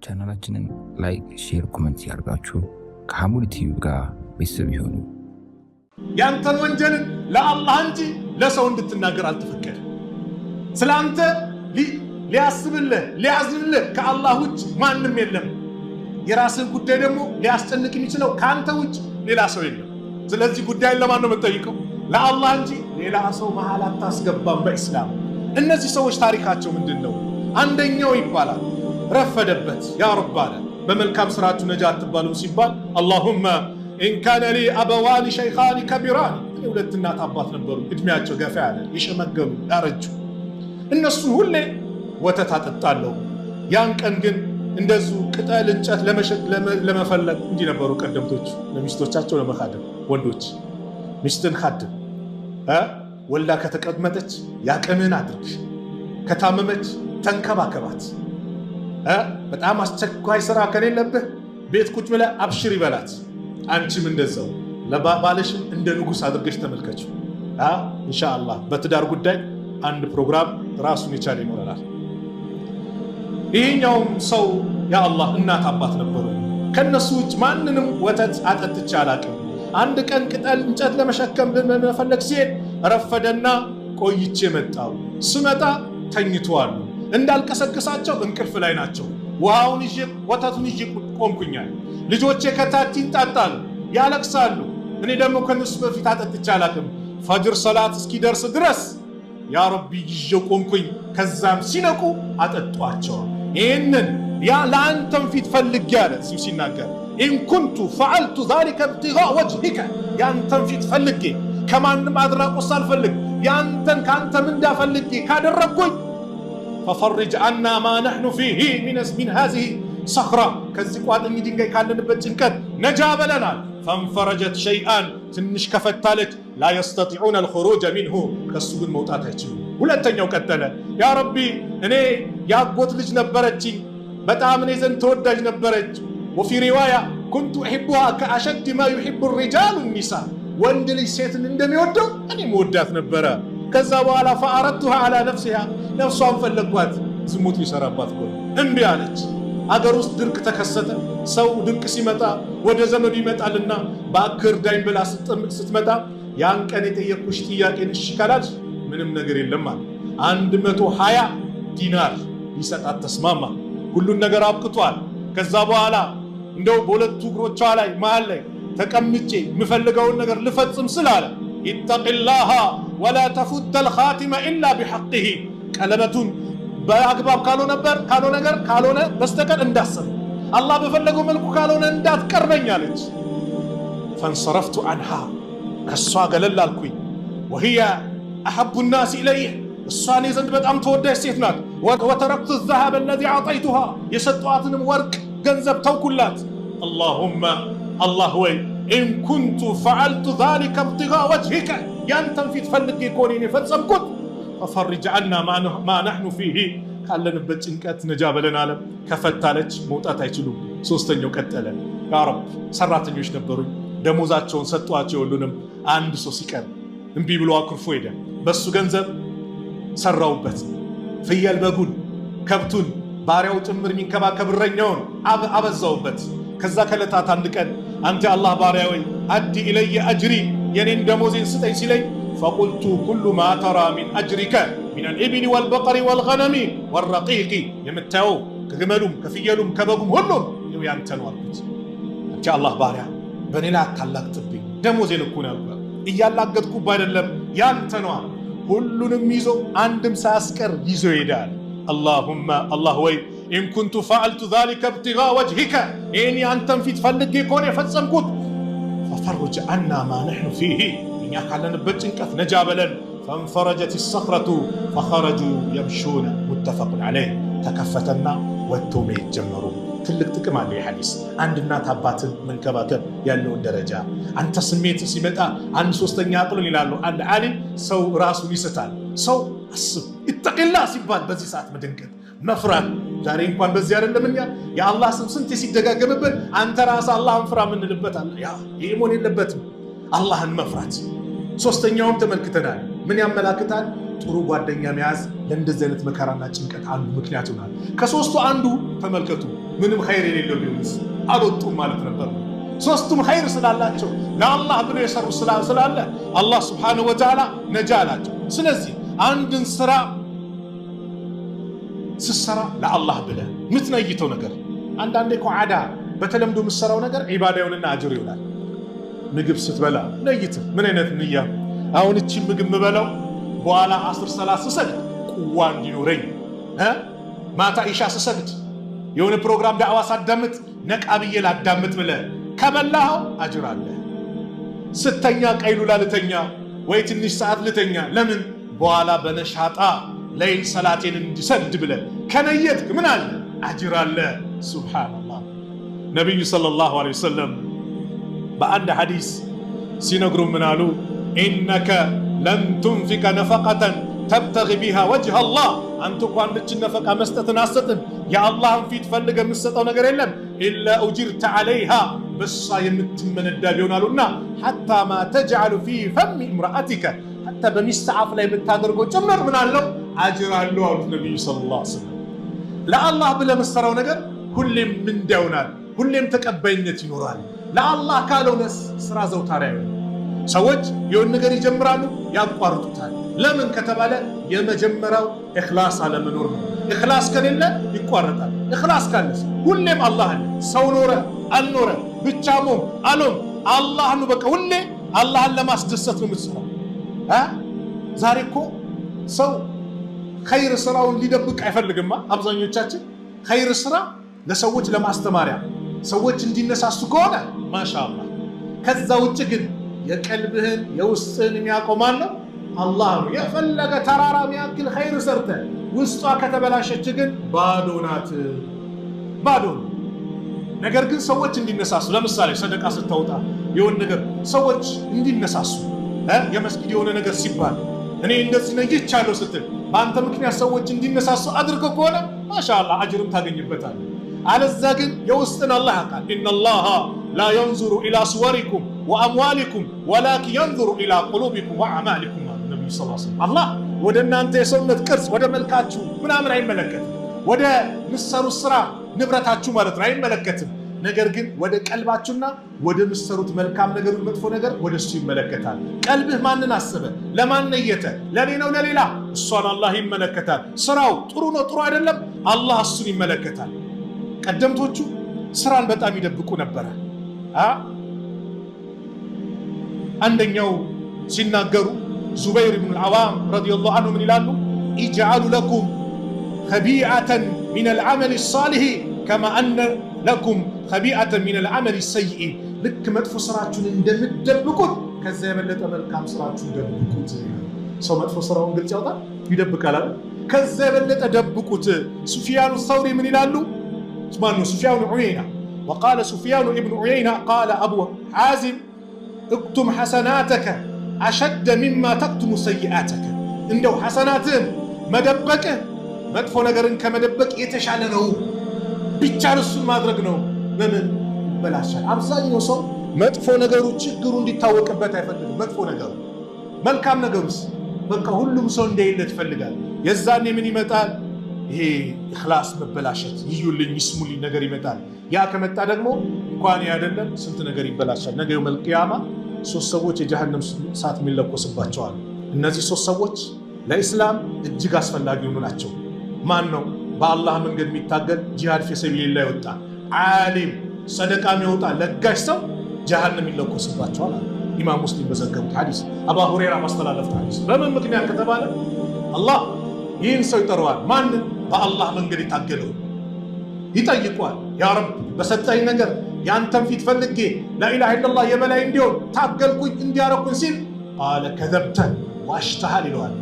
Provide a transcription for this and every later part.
ቻናላችንን ላይክ፣ ሼር፣ ኮሜንት ያርጋችሁ ከሐሙድ ቲቪ ጋር ቤተሰብ ይሁኑ። ያንተን ወንጀልን ለአላህ እንጂ ለሰው እንድትናገር አልተፈቀደ። ስላንተ ሊያስብልህ ሊያዝንልህ ከአላህ ውጭ ማንም የለም። የራስን ጉዳይ ደግሞ ሊያስጨንቅ የሚችለው ካንተ ውጭ ሌላ ሰው የለም። ስለዚህ ጉዳይን ለማን ነው የምትጠይቀው? ለአላህ እንጂ ሌላ ሰው መሃል አታስገባም። በእስላም እነዚህ ሰዎች ታሪካቸው ምንድነው? አንደኛው ይባላል ረፈደበት ያ ረብ አለ በመልካም ስራችሁ ነጃ አትባሉም ሲባል አላሁመ ኢን ካነ ሊ አበዋኒ ሸይኻኒ ከቢራኒ፣ ሁለት እናት አባት ነበሩ እድሜያቸው ገፋ ያለ የሸመገሉ ያረጁ። እነሱን ሁሌ ወተት አጠጣለሁ። ያን ቀን ግን እንደዚሁ ቅጠል እንጨት ለመፈለግ እንዲህ ነበሩ ቀደምቶች ለሚስቶቻቸው ለመካደም። ወንዶች ሚስትን ካድም ወልዳ ከተቀመጠች ያቅምን አድርግ፣ ከታመመች ተንከባከባት። በጣም አስቸኳይ ስራ ከሌለብህ ቤት ቁጭ ብለህ አብሽር ይበላት። አንቺም እንደዛው ለባልሽም እንደ ንጉስ አድርገሽ ተመልከችው። ኢንሻአላህ በትዳር ጉዳይ አንድ ፕሮግራም ራሱን የቻለ ይኖረናል። ይሄኛውም ሰው ያ አላህ እናት አባት ነበሩ። ከነሱ ውጭ ማንንም ወተት አጠጥቼ አላቅም። አንድ ቀን ቅጠል እንጨት ለመሸከም ለመፈለግ ሲሄድ ረፈደና ቆይቼ መጣው። ስመጣ ተኝተዋል። እንዳልቀሰቅሳቸው እንቅልፍ ላይ ናቸው። ውሃውን ይዤ ወተቱን ይዤ ቆምኩኛል። ልጆቼ ከታች ይንጣጣሉ፣ ያለቅሳሉ። እኔ ደግሞ ከነሱ በፊት አጠጥቼ አላቅም። ፈጅር ሰላት እስኪደርስ ድረስ ያ ረቢ ይዤ ቆምኩኝ። ከዛም ሲነቁ አጠጧቸው። ይህንን ያ ለአንተም ፊት ፈልጌ ያለ እዚሁ ሲናገር ኢን ኩንቱ ፈዐልቱ ዛሊከ ኢብቲጋእ ወጅሂከ፣ ያንተን ፊት ፈልጌ ከማንም አድናቆት ሳልፈልግ ያንተን ከአንተ ምንዳ ፈልጌ ካደረግኩኝ ፈፈርጅ አና ማ ነሕኑ ፊሂ ሚን ሃዚሂ ሰኽራ፣ ከዚህ ቋጥኝ ድንጋይ ካለንበት ጭንቀት ነጃ በለናል። ፈንፈረጀት ሸይአን፣ ትንሽ ከፈታለች። ላ የስተጢዑነ አልኹሩጀ ሚንሁ፣ ከሱ ግን መውጣት አይችሉም። ሁለተኛው ቀጠለ ያ ረቢ እኔ ያጎት ልጅ ነበረችኝ፣ በጣም እኔ ዘንድ ተወዳጅ ነበረች። ወፊ ሪዋያ ኩንቱ እሕቡሃ ከአሸድ ማ ዩሕቡ ሪጃሉ ኒሳ፣ ወንድ ልጅ ሴትን እንደሚወደው እኔ መወዳት ነበረ። ከዛ በኋላ ፈአረድቱሃ አላ ነፍሲሃ፣ ነፍሷን ፈለግኳት፣ ዝሙት ሊሰራባት ጎ እምቢ አለች። አገር ውስጥ ድርቅ ተከሰተ። ሰው ድርቅ ሲመጣ ወደ ዘመዱ ይመጣልና በአክር እርዳኝ ብላ ስትመጣ ያን ቀን የጠየቅኩሽ ጥያቄን እሺ ካላልሽ ምንም ነገር የለም አለ። 120 ዲናር ሊሰጣት ተስማማ። ሁሉን ነገር አብቅቷል። ከዛ በኋላ እንደው በሁለቱ እግሮቿ ላይ መሃል ላይ ተቀምጬ የምፈልገውን ነገር ልፈጽም ስላለ ኢተቂላሃ ወላ ተፉተ ልኻቲመ ኢላ ቢሐቅህ፣ ቀለበቱን በአግባብ ካልሆነ በስተቀር እንዳሰብ አላህ በፈለገው መልኩ ካልሆነ እንዳትቀርበኝ አለች። ፈንሰረፍቱ አንሃ፣ ከሷ ገለል አልኩኝ። ወህያ አሐቡ ናስ ኢለይህ፣ እሷ እኔ ዘንድ በጣም ተወዳጅ ሴት ናት። ወተረክቱ ዘሀበ አለዚ አዕጠይቱሃ፣ የሰጠዋትንም ወርቅ ገንዘብ ተውኩላት። አላሁመ አላህ ወይ ኢን ኩንቱ ፈዐልቱ ዛሊከ ኢብቲጋእ ወጅሂከ፣ ያንተን ፊት ፈልጌ ከሆነ የፈጸምኩት ፈፈርጅ አና ማ ነሕኑ ፊሂ፣ ካለንበት ጭንቀት ነጃ በለን አለ። ከፈታለች መውጣት አይችሉም። ሶስተኛው ቀጠለ ያ ረብ ሰራተኞች ነበሩኝ፣ ደሞዛቸውን ሰጧቸው። ሁሉንም አንድ ሰው ሲቀር እምቢ ብሎ አኩርፎ ሄደ። በሱ ገንዘብ ሰራውበት። ፍየል በጉን ከብቱን ባሪያው ጭምር የሚንከባከብ እረኛውን አበዛውበት። ከዛ ከለታት አንድ ቀን አንተ አላህ ባሪያ ወይ አዲ ኢለየ አጅሪ፣ የኔን ደሞዜን ስጠኝ ሲለኝ ፈቁልቱ ኩሉ ማ ተራ ሚን አጅሪከ ሚን አልኢብሊ ወልበቀሪ ወልገነሚ ወረቂቂ፣ የምታየው ከግመሉም ከፍየሉም ከበጉም ሁሉም ያንተ ነው አልኩት። አንተ አላህ ባሪያ በኔ ላይ አታላግጥብኝ፣ ደሞዜን እኮ ነው እያላገጥኩብ አይደለም፣ ያንተ ነው። ሁሉንም ይዞ አንድም ሳያስቀር ይዞ ይሄዳል። አላሁመ አላህ ወይ ኢን ኩንቱ ፈዐልቱ ዛሊከ ኢብቲጋእ ወጅሂከ፣ ይህን አንተን ፊት ፈልጌ ከሆነ የፈጸምኩት ፈፈርጅ አና ማ ነሕኑ ፊሂ፣ እኛ ካለንበት ጭንቀት ነጃ በለን። ፈንፈረጀት ሰኽረቱ ፈኸረጁ የምሹነ፣ ሙተፈቁን ዐለይህ። ተከፈተና ወጥቶ መሄድ ጀመሩ። ትልቅ ጥቅም አለው ይህ ሐዲስ። አንድ እናት አባትን መንከባከብ ያለውን ደረጃ። አንተ ስሜት ሲመጣ 1/3 አቅሉን ይላሉ አንድ ዓሊም፣ ሰው ራሱን ይስታል። ሰው አስብ ኢተቂላህ ሲባል በዚህ ሰዓት መደንገጥ መፍራት። ዛሬ እንኳን በዚህ አይደለም እኛ የአላህ ስም ስንት ሲደጋገምበት አንተ ራስህ አላህን ፍራ የምንልበት አለ። ያ ይሄ መሆን የለበትም። አላህን መፍራት። ሶስተኛውም ተመልክተናል። ምን ያመላክታል? ጥሩ ጓደኛ መያዝ ለእንደዚህ አይነት መከራና ጭንቀት አንዱ ምክንያት ይሆናል። ከሶስቱ አንዱ ተመልከቱ ምንም ኸይር የሌለው ቢሆንስ አልወጡም ማለት ነበር። ሶስቱም ኸይር ስላላቸው ለአላህ ብሎ የሰሩ ስላለ አላህ ሱብሓነሁ ወተዓላ ነጃ አላቸው። ስለዚህ አንድን ስራ ስትሰራ ለአላህ ብለህ የምትነይተው ነገር አንዳንዴ እኮ ዓዳ በተለምዶ የምትሰራው ነገር ዒባዳ ይሆንና አጅር ይሆናል። ምግብ ስትበላ ነይትህ ምን አይነት ንያ? አሁን እቺ ምግብ የምበላው በኋላ 10 ሰላት ስሰግድ ቁዋ እንዲኖረኝ፣ ማታ ኢሻ ስሰግድ የሆነ ፕሮግራም ዳዕዋ ሳዳምጥ ነቃ ብዬ ላዳምጥ ብለህ ከበላኸው አጅር አለ። ስተኛ ቀይሉላ ልተኛ ወይ ትንሽ ሰዓት ልተኛ፣ ለምን በኋላ በነሻጣ ለይል ሰላቴን እንዲሰግድ ብለህ ከነየትክ ምን አለ? አጅር አለ። ሱብሓነላህ። ነቢዩ ሰለላሁ ዐለይሂ ወሰለም በአንድ ሐዲስ ሲነግሩ ምን አሉ? ኢነከ ለን ቱንፊቀ ነፈቀተን ተብተጊ ቢሃ ወጅህ አላህ፣ አንተ እኮ አንድችን ነፈቃ መስጠትን አሰጥን የአላህን ፊት ፈልገ የምትሰጠው ነገር የለም ኢላ ኡጅርተ ዐለይሃ፣ በሷ የምትመነዳ ቢሆናሉና ሐታ ማ ተጅዐሉ ፊ ፈሚ እምረአቲከ፣ ሐታ በሚስት አፍ ላይ የምታደርገው ጭምር ምን አለው? አጅር አለው አሉት ነቢዩ ሰለላሁ ዐለይሂ ወሰለም። ለአላህ ብለህ የምትሰራው ነገር ሁሌም ምንዳ ይሆናል፣ ሁሌም ተቀባይነት ይኖራል። ለአላህ ካልሆነስ ስራ ዘውታሪ አይሆንም። ሰዎች የሆነ ነገር ይጀምራሉ፣ ያቋርጡታል። ለምን ከተባለ የመጀመሪያው ኢኽላስ አለመኖር ነው። ኢኽላስ ከሌለ ይቋረጣል። ኢኽላስ ካለስ ሁሌም አላህ አለ። ሰው ኖረ አልኖረ ብቻ ሞም አሎም አላህ ነው። በቃ ሁሌ አላህን ለማስደሰት ነው የምትሰራው። ዛሬ እኮ ሰው ኸይር ስራውን ሊደብቅ አይፈልግማ። አብዛኞቻችን ኸይር ስራ ለሰዎች ለማስተማሪያ ሰዎች እንዲነሳሱ ከሆነ ማሻአላህ። ከዛ ውጭ ግን የቀልብህን የውስጥህን የሚያውቀው ማን ነው? አላህ ነው። የፈለገ ተራራ የሚያክል ኸይር ሰርተ ውስጧ ከተበላሸች ግን ባዶ ናት፣ ባዶ ነው። ነገር ግን ሰዎች እንዲነሳሱ፣ ለምሳሌ ሰደቃ ስታወጣ የሆነ ነገር ሰዎች እንዲነሳሱ የመስጊድ የሆነ ነገር ሲባል እኔ እንደዚህ ነይቻለሁ ስትል በአንተ ምክንያት ሰዎች እንዲነሳሱ አድርገው ከሆነ ማሻአላህ አጅርም ታገኝበታል። አለዛ ግን የውስጥን አላህ ያውቃል። ኢነላሃ ላ የንዙሩ ኢላ ስወሪኩም ወአምዋሊኩም ወላኪን የንዙሩ ኢላ ቁሉቢኩም ወአዕማሊኩም። ነቢዩ ሰለላሁ ዐለይሂ ወሰለም አላህ ወደ እናንተ የሰውነት ቅርጽ ወደ መልካችሁ ምናምን አይመለከትም። ወደ ምሰሩት ስራ ንብረታችሁ ማለት ነው አይመለከትም። ነገር ግን ወደ ቀልባችሁና ወደ ምሰሩት መልካም ነገር መጥፎ ነገር ወደ እሱ ይመለከታል። ቀልብህ ማንን አሰበ? ለማን ነየተ? ለኔ ነው ለሌላ? እሷን አላህ ይመለከታል። ስራው ጥሩ ነው ጥሩ አይደለም? አላህ እሱን ይመለከታል። ቀደምቶቹ ስራን በጣም ይደብቁ ነበረ። አንደኛው ሲናገሩ ዙበይር ብን አልዓዋም ረዲየላሁ ዐንሁ ምን ይላሉ? ኢጅዐሉ ለኩም ኸቢአተን ሚነል ዐመሊ ሷሊህ ከማ አነ ለኩም ኸቢአተን ሚነል ዐመሊ ሰይኢ። ልክ መጥፎ ስራችሁን እንደምትደብቁት ከዛ የበለጠ መልካም ስራችሁን ደብቁት። ሰው መጥፎ ስራውን ግልጽ ያወጣል ይደብቃል አይደል? ከዛ የበለጠ ደብቁት። ሱፊያኑ ሰውሪ ምን ይላሉ? اسمه سفيان بن عيينة. وقال سفيان بن عيينة قال أبو حازم اكتم حسناتك أشد مما تكتم سيئاتك. عنده حسنات مدبك مدفو نقرن كمدبك يتشعلنه بيتشعل السن ما أدرقنه من بلاشان أبزاني وصل مدفو نقرو تشكرون دي تاوك بتا يفلق مدفو نقرو ملكام نقروس بلك هلوم سون دي اللي تفلقال يزاني من يمتال ይሄ ኢኽላስ መበላሸት ይዩልኝ ይስሙልኝ ነገር ይመጣል። ያ ከመጣ ደግሞ እንኳን ያደለም ስንት ነገር ይበላሻል። ነገ የውመል ቂያማ ሶስት ሰዎች የጀሃነም እሳት የሚለኮስባቸዋል። እነዚህ ሶስት ሰዎች ለኢስላም እጅግ አስፈላጊ የሆኑ ናቸው። ማን ነው? በአላህ መንገድ የሚታገል ጂሃድ ፊ ሰቢሊላህ ይወጣ ዓሊም ሰደቃ የሚወጣ ለጋሽ ሰው ጀሃነም ይለኮስባቸዋል። ኢማም ሙስሊም በዘገቡት ሐዲስ አቡ ሁረይራ ማስተላለፉት ሐዲስ። በምን ምክንያት ከተባለ አላህ ይህን ሰው ይጠራዋል። ማንን? በአላህ መንገድ የታገለው ይጠይቋል። ያ ረብ በሰጠኝ ነገር ያንተን ፊት ፈልጌ ላኢላሃ ኢለላህ የበላይ እንዲሆን ታገልኩኝ እንዲያረኩኝ ሲል ቃለ ከዘብተ ዋሽተሃል ይለዋል።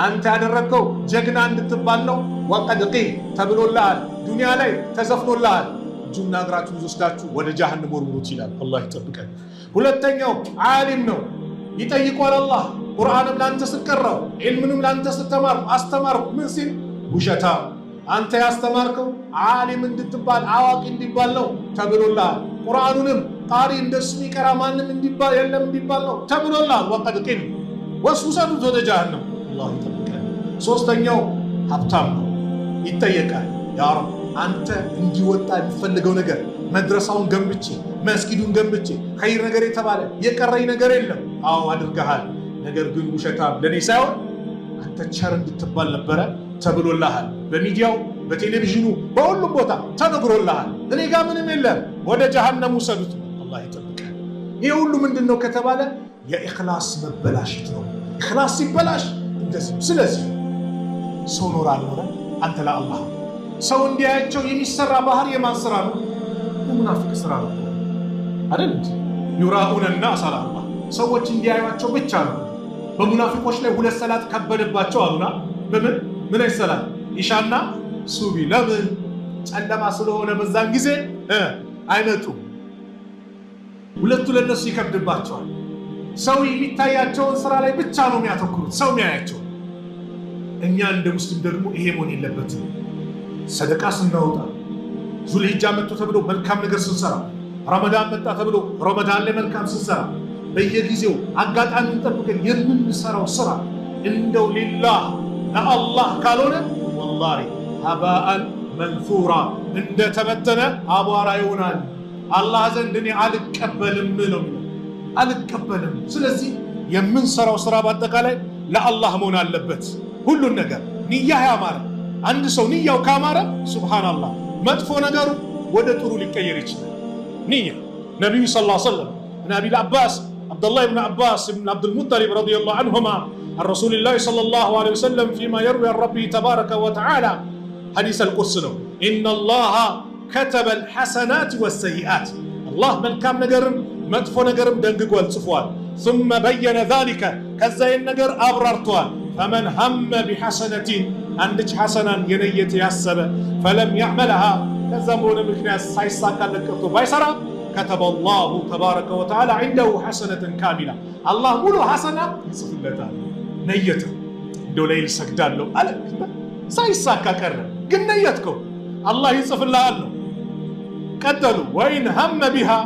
አንተ ያደረግከው ጀግና እንድትባል ነው። ወቀድ ቂል ተብሎልሃል፣ ዱንያ ላይ ተዘፍኖልሃል። እጁና እግራችሁን ወስዳችሁ ወደ ጀሃነም ወርውሩት ይላል። አላህ ይጠብቀን። ሁለተኛው ዓሊም ነው። ይጠይቋል አላህ ቁርአንም ላንተ ስትቀራው ዒልምንም ላንተ ስትማር አስተማርኩ ምን ሲል ውሸታ አንተ ያስተማርከው ዓሊም እንድትባል አዋቂ እንዲባል ነው ተብሎልሃል። ቁርአኑንም ቃሪ እንደሱ ይቀራ ማንም እንዲባል የለም እንዲባል ነው ተብሎልሃል። ወቀድ ቂል ወስውሰዱት ወደ ጀሃነም። አላህ ይጠብቀን። ሶስተኛው ሀብታም ነው። ይጠየቃል ያ ረብ አንተ እንዲወጣ የሚፈልገው ነገር መድረሳውን ገንብቼ መስጊዱን ገንብቼ ኸይር ነገር የተባለ የቀረኝ ነገር የለም። አዎ አድርገሃል። ነገር ግን ውሸታም ለኔ ሳይሆን አንተ ቸር እንድትባል ነበረ ተብሎልሃል። በሚዲያው በቴሌቪዥኑ በሁሉም ቦታ ተነግሮልሃል። እኔ ጋር ምንም የለም፣ ወደ ጀሃነም ውሰዱት። አላህ ይጠብቃል። ይሄ ሁሉ ምንድነው ከተባለ የኢኽላስ መበላሽት ነው። ኢኽላስ ሲበላሽ እንደዚህ። ስለዚህ ሰው ኖር አልኖረ አንተ ለአላህ ሰው እንዲያያቸው የሚሰራ ባህር የማን ስራ ነው? የሙናፊቅ ስራ ነው አይደል? ዩራኡነ الناس على الله ሰዎች እንዲያዩቸው ብቻ ነው። በሙናፊቆች ላይ ሁለት ሰላት ከበደባቸው አሉና ምን አይሰላት ኢሻና ሱቢ። ለምን? ጨለማ ስለሆነ በዛን ጊዜ አይመጡም። ሁለቱ ለነሱ ይከብድባቸዋል። ሰው የሚታያቸውን ስራ ላይ ብቻ ነው የሚያተኩሩት፣ ሰው የሚያያቸው። እኛ እንደ ሙስሊም ደግሞ ይሄ መሆን የለበትም። ሰደቃ ስናወጣ፣ ዙልሂጃ መጥቶ ተብሎ መልካም ነገር ስንሰራ፣ ረመዳን መጣ ተብሎ ረመዳን ላይ መልካም ስንሰራ፣ በየጊዜው አጋጣሚውን ጠብቀን የምንሰራው ስራ እንደው ሊላህ ለአላህ ካልሆነ ወላሂ ሀባአን መንሱራ እንደተበተነ አቧራ ይሆናል። አላህ ዘንድ እኔ አልቀበልም ነው፣ አልቀበልም። ስለዚህ የምንሰራው ስራ በአጠቃላይ ለአላህ መሆን አለበት። ሁሉን ነገር ንያህ ያማረ አንድ ሰው ንያው ካማረ ሱብሃንአላህ መጥፎ ነገሩ ወደ ጥሩ ሊቀየር ይችላል። ንያ ነብዩ ሰለላሁ ዐለይሂ ወሰለም ነብዩ አባስ አብዱላህ ኢብኑ አባስ ኢብኑ አብዱል ሙጠሊብ ረዲየላሁ ዐንሁማ عن رسول الله صلى الله عليه وسلم فيما يروي عن ربه تبارك وتعالى حديث القدس إن الله كتب الحسنات والسيئات. الله መልካም ነገርም መጥፎ ነገርም ደንግጓል ጽፏል። ثم بين ذلك ከዛይን ነገር አብራርቷል። فمن هم بحسنة አንድች ሐሰናን የነየተ ያሰበ فلم يعملها ከዛም ሆነ ምክንያት ሳይሳካለት ቀርቶ ባይሰራ كتب الله تبارك وتعالى عنده حسنة كاملة الله ሙሉ ሐሰና ይጽፍለታል። ነየተ እንደው ሌሊት ሰግዳለሁ አለ ሳይሳካ ቀረ፣ ግን ነየትከው አላህ ይጽፍልሃል ነው። ቀጠሉ ወይን هم بها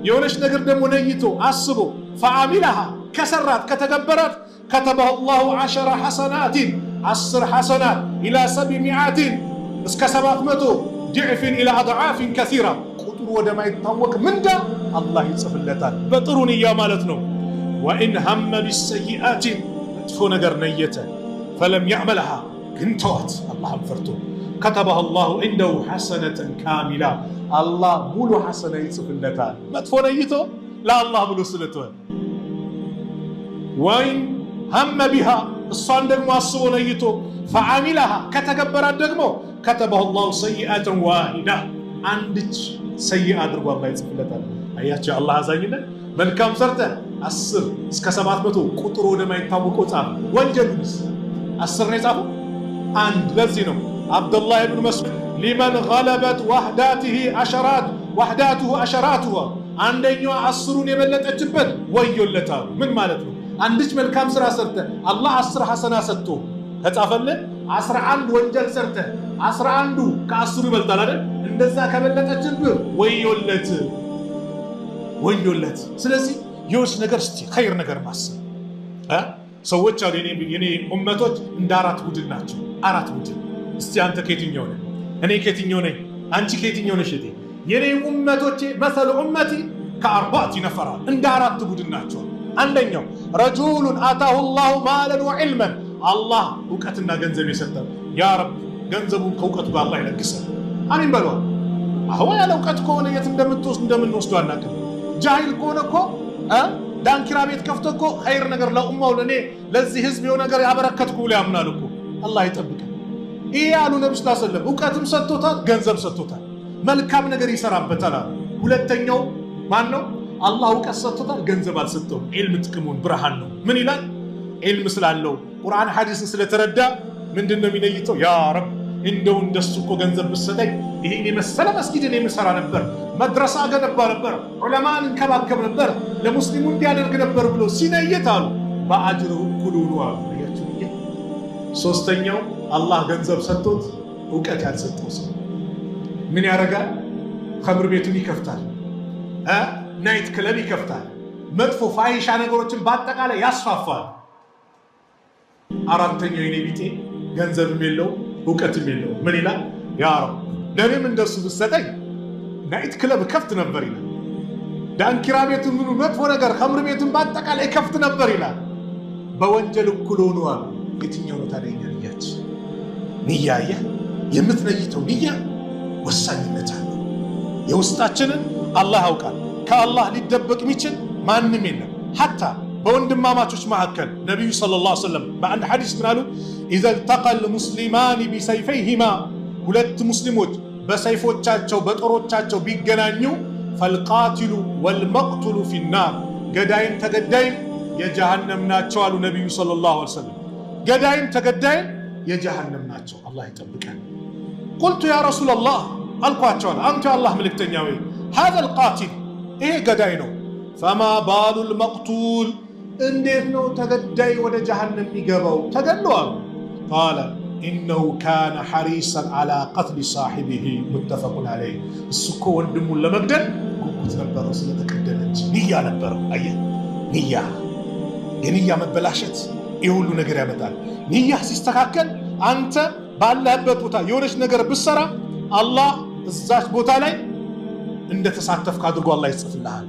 የሆነች ነገር ደግሞ ነይቶ አስቦ فعملها ከሰራት ከተገበራት كتبه الله 10 حسنات 10 حسنات إلى 700 እስከ 700 ضعف إلى أضعاف كثيرة ቁጥሩ ወደማ ይታወቅ ምንዳ አላህ ይጽፍለታል። በጥሩ ንያ ማለት ነው። وإن هم بالسيئات መጥፎ ነገር ነየተ فلم يعملها ግን ተዋት አላህን ፈርቶ كتبه الله عنده حسنة كاملة الله ሙሉ ሐሰና ይጽፍለታል። መጥፎ ነይቶ ለአላህ ብሎ ስለተወ ወይን هم بها እሷን ደግሞ አስቦ ነይቶ فعملها ከተገበራት ደግሞ كتبه الله سيئة واحدة አንድች ሰይአ አድርጎ አላህ ይጽፍለታል። አያችሁ አላህ አዛኝነት። መልካም ሰርተ 10 እስከ 700 ቁጥሩ ወደማይታወቀው ጻፍ። ወንጀሉስ 10 ነው የጻፈው አንድ። ለዚህ ነው አብዱላህ ኢብኑ መስዑድ لمن غلبت وحداته عشرات وحداته عشراتها አንደኛው 10ን የበለጠችበት ወዮለታል። ምን ማለት ነው? አንድች መልካም ስራ ሰርተ አላህ 10 ሐሰና ሰጥቶ ተጻፈለ 11 ወንጀል ሰርተ 11ዱ ከ10 ይበልጣል አይደል? እንደዛ ከበለጠችብህ ወዮለት። ስለዚህ የውስ ነገር እስቲ ኸይር ነገር ማሰብ ሰዎች አሉ። የኔ ኡመቶች እንደ 4 ቡድን ናቸው። 4 ቡድን። እስቲ አንተ ከየትኛው ነህ? እኔ ከየትኛው ነኝ? አንቺ ከየትኛው ነሽ? የኔ ኡመቶቼ መሰለ ኡመቲ ከ4 ነፈራ እንደ 4 ቡድን ናቸው። አንደኛው ረጁሉን አታሁ ላሁ ማለን ወዕልመን አላህ እውቀትና ገንዘብ የሰጠው ያ ረብ ገንዘቡን ከእውቀቱ ጋር አላህ ይለግሰን። አሚን በሉ። አሁን ያለ እውቀት ከሆነ የት እንደምንወስዱ አናውቅም። ጃሂል ከሆነ እኮ ዳንኪራ ቤት ከፍቶ እኮ ኸይር ነገር ለኡማው ለኔ ለዚህ ህዝብ የሆነ ነገር ያበረከትኩ ብሎ ያምናል እኮ። አላህ ይጠብቀን። ይሄ ያሉ ነብዩ ሰለላሁ ዐለይሂ ወሰለም እውቀትም ሰጥቶታል፣ ገንዘብ ሰጥቶታል፣ መልካም ነገር ይሰራበታል። ሁለተኛው ማን ነው? አላህ እውቀት ሰጥቶታል፣ ገንዘብ አልሰጠውም። ዒልም ጥቅሙን ብርሃን ነው። ምን ይላል? ዒልም ስላለው ቁርአን ሐዲስን ስለተረዳ ምንድነው የሚነይተው? ያ ረብ እንደው እንደሱ እኮ ገንዘብ ብትሰጠኝ ይሄን የመሰለ መስጊድን የምሰራ ነበር፣ መድረሳ ገነባ ነበር፣ ዑለማን እንከባከብ ነበር፣ ለሙስሊሙ እንዲያደርግ ነበር ብሎ ሲነይት አሉ በአጅሩ እኩል ነው አሉ። ሶስተኛው አላህ ገንዘብ ሰጥቶት እውቀት ያልሰጠው ሰው ምን ያደርጋል? ኸምር ቤቱን ይከፍታል፣ ናይት ክለብ ይከፍታል፣ መጥፎ ፋይሻ ነገሮችን በአጠቃላይ ያስፋፋል። አራተኛው የኔ ቢጤ ገንዘብም የለው እውቀትም የለው ምን ይላል? ያ ረብ ለእኔም እንደሱ ብትሰጠኝ ናይት ክለብ ከፍት ነበር ይላል። ዳንኪራ ቤቱን ምኑ መጥፎ ነገር ኸምር ቤቱን በአጠቃላይ ከፍት ነበር ይላል። በወንጀል እኩል ሆነዋል። የትኛው ነው ታዲያ የኛ ንያችን? ንያየ የምትነይተው ንያ ወሳኝነት አለው። የውስጣችንን አላህ ያውቃል። ከአላህ ሊደበቅ የሚችል ማንም የለም። ሐታ በወንድማማቾች መካከል ነቢዩ ሰለላሁ ዐለይሂ ወሰለም በአንድ ሐዲስ ምን አሉ? ኢዘ ልተቀል ሙስሊማን ቢሰይፈይሂማ ሁለት ሙስሊሞች በሰይፎቻቸው በጦሮቻቸው ቢገናኙ ፈልቃቲሉ ወልመቅቱሉ ፊናር ገዳይም ተገዳይም የጀሃነም ናቸው አሉ ነቢዩ ሰለላሁ ዐለይሂ ወሰለም። ገዳይም ተገዳይም የጀሃነም ናቸው። አላህ ይጠብቀን። ቁልቱ ያ ረሱለላህ አልኳቸዋል፣ አንቱ የአላህ መልእክተኛ ወይ ሃዘል ቃቲል ይሄ ገዳይ ነው። ፈማ ባሉል መቅቱል እንዴት ነው ተገዳይ ወደ ጀሃነም የሚገባው? ተገለዋል። ቃለ ኢነሁ ካነ ሐሪሰን ዐላ ቀትሊ ሳሒቢሂ ሙተፈቁን ዐለይህ። እሱ እኮ ወንድሙን ለመግደል ጉጉት ነበረው ስለተቀደለች ንያ ነበረው። አየህ ንያ የንያ መበላሸት ይህ ሁሉ ነገር ያመጣል። ንያ ሲስተካከል አንተ ባለህበት ቦታ የሆነች ነገር ብትሰራ አላህ እዛች ቦታ ላይ እንደተሳተፍክ አድርጎ አላህ ይጽፍልሃል።